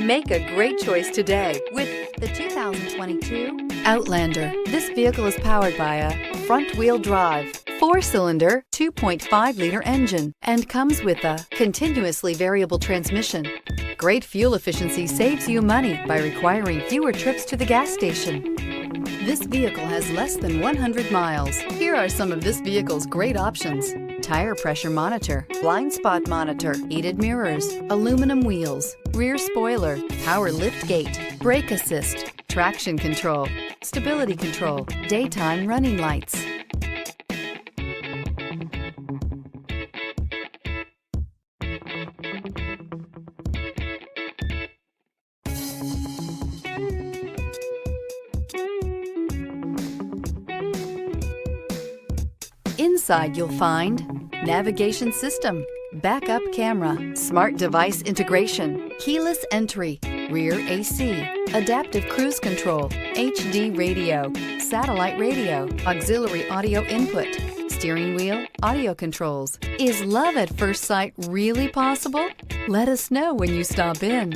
Make a great choice today with the 2022 Outlander. This vehicle is powered by a front-wheel drive, 4-cylinder, 2.5-liter engine, and comes with a continuously variable transmission. Great fuel efficiency saves you money by requiring fewer trips to the gas station. This vehicle has less than 100 miles. Here are some of this vehicle's great options: tire pressure monitor, blind spot monitor, heated mirrors, aluminum wheels, rear spoiler, power liftgate, brake assist, traction control, stability control, daytime running lights. Inside you'll find navigation system, backup camera, smart device integration, keyless entry, rear AC, adaptive cruise control, HD radio, satellite radio, auxiliary audio input, steering wheel audio controls. Is love at first sight really possible? Let us know when you stop in.